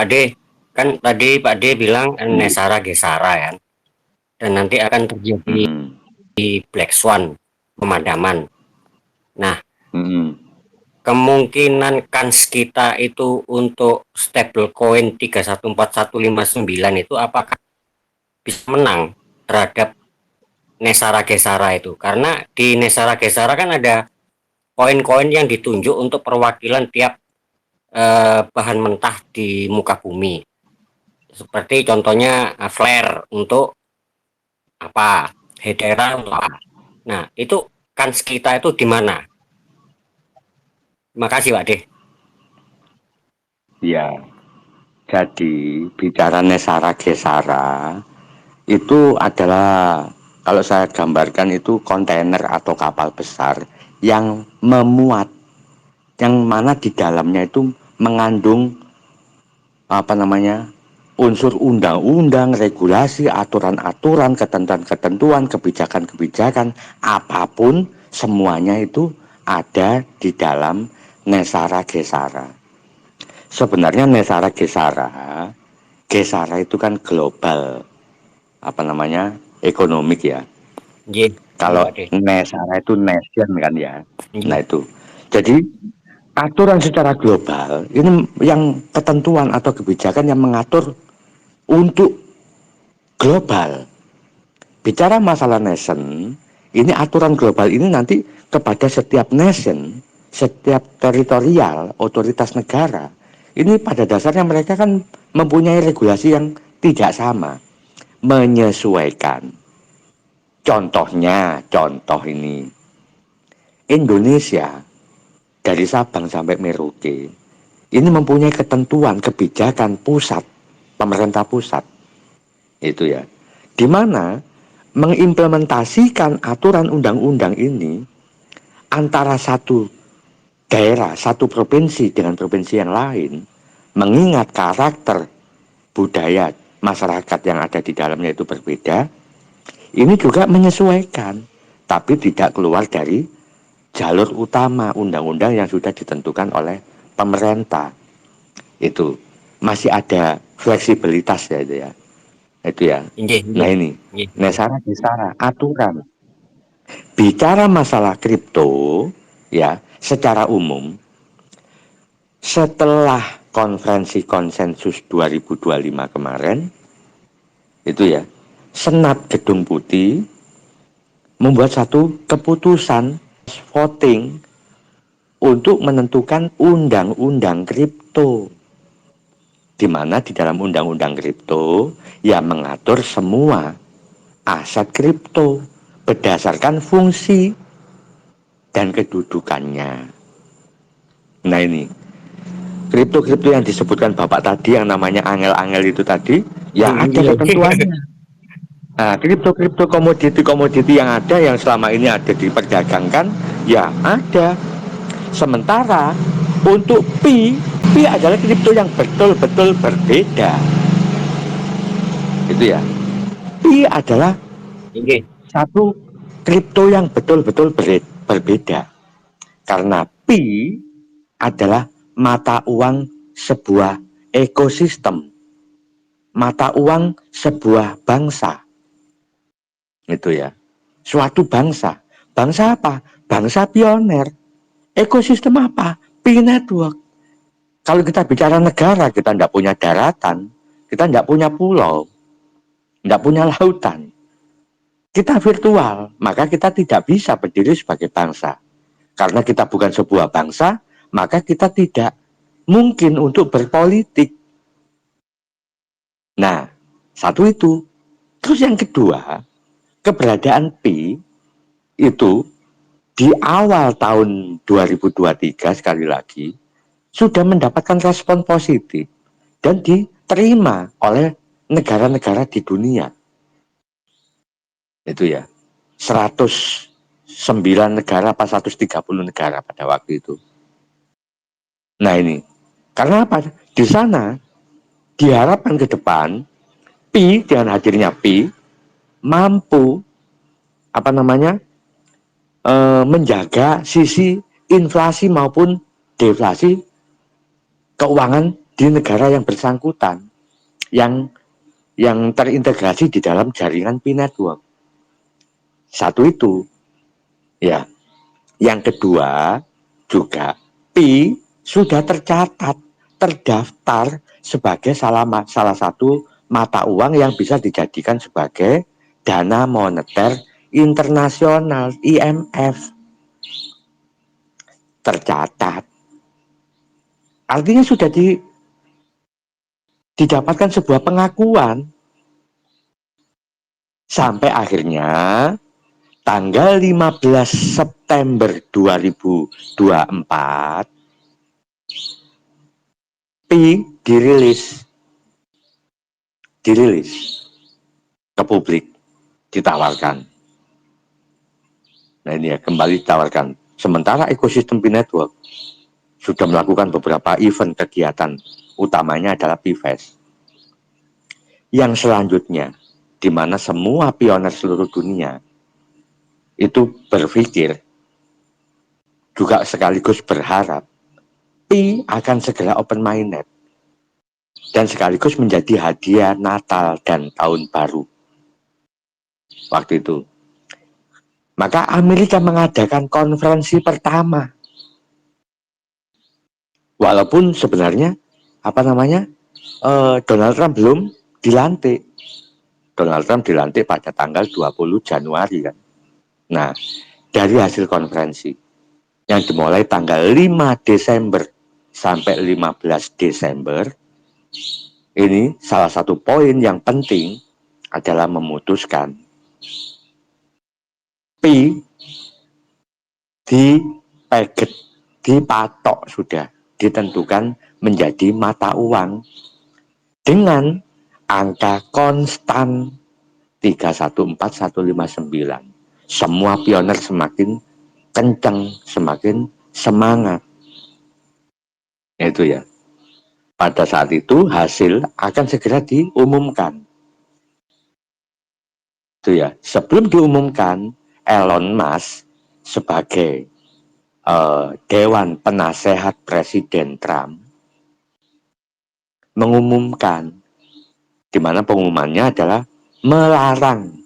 Pak D, kan tadi Pak D bilang Hmm. Nesara Gesara kan, dan nanti akan terjadi Hmm. Black Swan pemadaman. Nah, Hmm. kemungkinan kans kita itu untuk stablecoin 314159 itu apakah bisa menang terhadap Nesara Gesara itu? Karena di Nesara Gesara kan ada koin-koin yang ditunjuk untuk perwakilan tiap bahan mentah di muka bumi. Seperti contohnya flare untuk apa, Hedera untuk apa. Nah, itu kans kita itu di mana? Terima kasih, Pak De. Ya, jadi bicara Nesara Gesara itu adalah, kalau saya gambarkan, itu kontainer atau kapal besar yang memuat, yang mana di dalamnya itu mengandung apa namanya, unsur undang-undang, regulasi, aturan-aturan, ketentuan-ketentuan, kebijakan-kebijakan, apapun semuanya itu ada di dalam Nesara Gesara. Sebenarnya Nesara Gesara, Gesara itu kan global, apa namanya, ekonomik ya. Nggih, nggih, Kalau Pak De. Nesara itu nation kan ya. Nah Nggih. itu. Jadi aturan secara global ini yang ketentuan atau kebijakan yang mengatur untuk global. Bicara masalah nation, ini aturan global ini nanti kepada setiap nation, setiap teritorial, otoritas negara. Ini pada dasarnya mereka kan mempunyai regulasi yang tidak sama, menyesuaikan. Contoh ini, Indonesia dari Sabang sampai Merauke ini mempunyai ketentuan kebijakan pusat, pemerintah pusat itu ya, di mana mengimplementasikan aturan undang-undang ini antara satu daerah, satu provinsi dengan provinsi yang lain, mengingat karakter budaya masyarakat yang ada di dalamnya itu berbeda, ini juga menyesuaikan, tapi tidak keluar dari jalur utama undang-undang yang sudah ditentukan oleh pemerintah. Itu masih ada fleksibilitas ya itu ya. Itu ya. Nggih, Nah nggih. ini, Nggih, nggih. Nesara Gesara, aturan. Bicara masalah kripto, ya, secara umum, setelah konferensi konsensus 2025 kemarin, itu ya, Senat Gedung Putih membuat satu keputusan voting untuk menentukan undang-undang kripto, di mana di dalam undang-undang kripto yang mengatur semua aset kripto berdasarkan fungsi dan kedudukannya. Nah ini, kripto-kripto yang disebutkan Bapak tadi, yang namanya angel-angel itu tadi, ya ada Nggih. ketentuannya. Nah, kripto-kripto komoditi-komoditi yang ada, yang selama ini ada diperdagangkan, ya ada. Sementara untuk Pi adalah kripto yang betul-betul berbeda. Itu ya. Pi adalah Nggih. satu kripto yang betul-betul berbeda. Karena Pi adalah mata uang sebuah ekosistem, mata uang sebuah bangsa. Itu ya. Suatu bangsa. Bangsa apa? Bangsa pioner. Ekosistem apa? Pi network. Kalau kita bicara negara, kita tidak punya daratan, kita tidak punya pulau, tidak punya lautan. Kita virtual, maka kita tidak bisa berdiri sebagai bangsa. Karena kita bukan sebuah bangsa, maka kita tidak mungkin untuk berpolitik. Nah, satu itu. Terus yang kedua, keberadaan Pi itu di awal tahun 2023 sekali lagi sudah mendapatkan respon positif dan diterima oleh negara-negara di dunia. Itu ya, 109 negara apa 130 negara pada waktu itu. Nah ini, karena apa? Di sana diharapkan ke depan Pi, dengan hadirnya Pi, mampu apa namanya, menjaga sisi inflasi maupun deflasi keuangan di negara yang bersangkutan yang terintegrasi di dalam jaringan Pi network. Satu itu, ya. Yang kedua, juga Pi sudah tercatat, terdaftar sebagai salah satu mata uang yang bisa dijadikan sebagai dana moneter internasional IMF. Tercatat. Artinya sudah didapatkan sebuah pengakuan. Sampai akhirnya tanggal 15 September 2024 Pi dirilis ke publik, ditawarkan. Nah ini ya, kembali ditawarkan. Sementara ekosistem Pi Network sudah melakukan beberapa event kegiatan, utamanya adalah Pi-Fest. Yang selanjutnya, di mana semua pioner seluruh dunia itu berpikir, juga sekaligus berharap, Pi akan segera open mainnet dan sekaligus menjadi hadiah Natal dan Tahun Baru waktu itu. Maka Amerika mengadakan konferensi pertama. Walaupun sebenarnya Donald Trump belum dilantik. Donald Trump dilantik pada tanggal 20 Januari kan. Nah, dari hasil konferensi yang dimulai tanggal 5 Desember sampai 15 Desember, ini salah satu poin yang penting adalah memutuskan Pi dipatok sudah, ditentukan menjadi mata uang dengan angka konstan 314159. Semua pioner semakin kencang, semakin semangat. Itu ya. Pada saat itu hasil akan segera diumumkan. Itu ya. Sebelum diumumkan, Elon Musk sebagai Dewan Penasehat Presiden Trump mengumumkan, di mana pengumumannya adalah melarang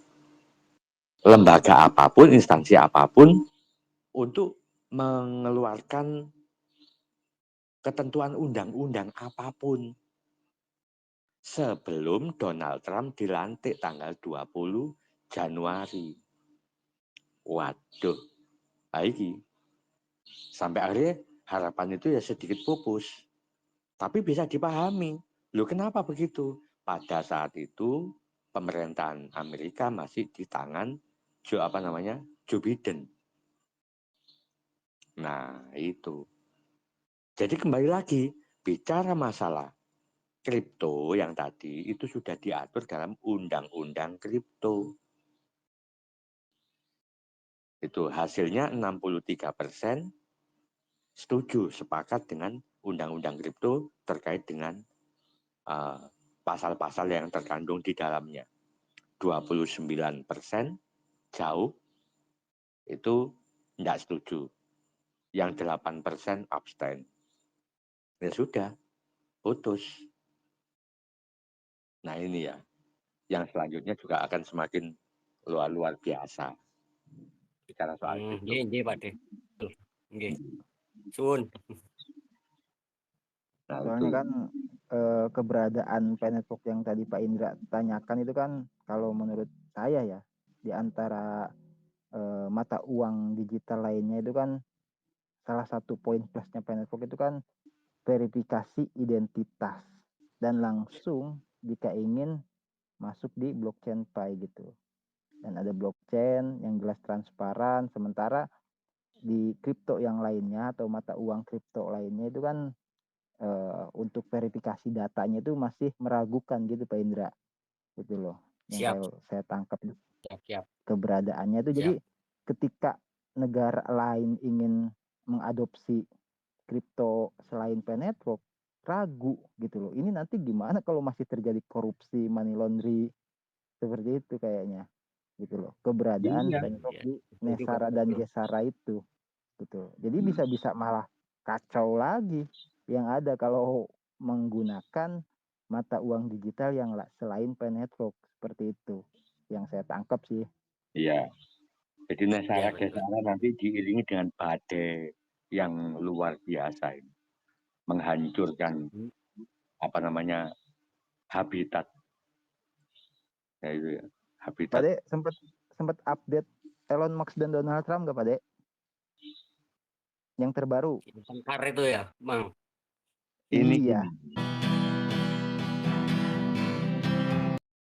lembaga apapun, instansi apapun untuk mengeluarkan ketentuan undang-undang apapun sebelum Donald Trump dilantik tanggal 20 Januari. Waduh, lagi. Sampai akhirnya harapan itu ya sedikit pupus. Tapi bisa dipahami. Loh kenapa begitu? Pada saat itu pemerintahan Amerika masih di tangan Joe Biden. Nah, itu. Jadi kembali lagi, bicara masalah kripto yang tadi itu sudah diatur dalam undang-undang kripto. Itu hasilnya 63% setuju, sepakat dengan undang-undang kripto terkait dengan pasal-pasal yang terkandung di dalamnya. 29% jauh itu tidak setuju. Yang 8% abstain. Ya sudah, putus. Nah ini ya, yang selanjutnya juga akan semakin luar biasa. Bicara soal kripto. Nggih, Pak De. Nggih. Suwun. Nah, Soalnya itu. kan keberadaan Pi Network yang tadi Pak Indra tanyakan itu kan kalau menurut saya ya, di antara mata uang digital lainnya itu kan salah satu poin plusnya Pi Network itu kan verifikasi identitas dan langsung jika ingin masuk di blockchain Pi gitu. Dan ada blockchain yang jelas transparan, sementara di kripto yang lainnya atau mata uang kripto lainnya itu kan untuk verifikasi datanya itu masih meragukan gitu Pak Indra, gitu loh. Yang saya tangkap keberadaannya itu. Jadi ketika negara lain ingin mengadopsi kripto selain Pi Network, ragu gitu loh. Ini nanti gimana kalau masih terjadi korupsi, money laundry seperti itu kayaknya, gitu loh. Keberadaan Pi Network di Nesara dan Gesara itu, gitu. Jadi bisa-bisa malah kacau lagi yang ada kalau menggunakan mata uang digital yang selain Pay Network, seperti itu yang saya tangkap sih. Iya. Jadi Ya, Nesara betul. Gesara nanti diiringi dengan badai yang luar biasa ini, menghancurkan apa namanya habitat, ya itu ya, habitat. Pak De sempat update Elon Musk dan Donald Trump nggak Pak De? Yang terbaru. Tengkar itu ya, Bang. Ini Iya. gini,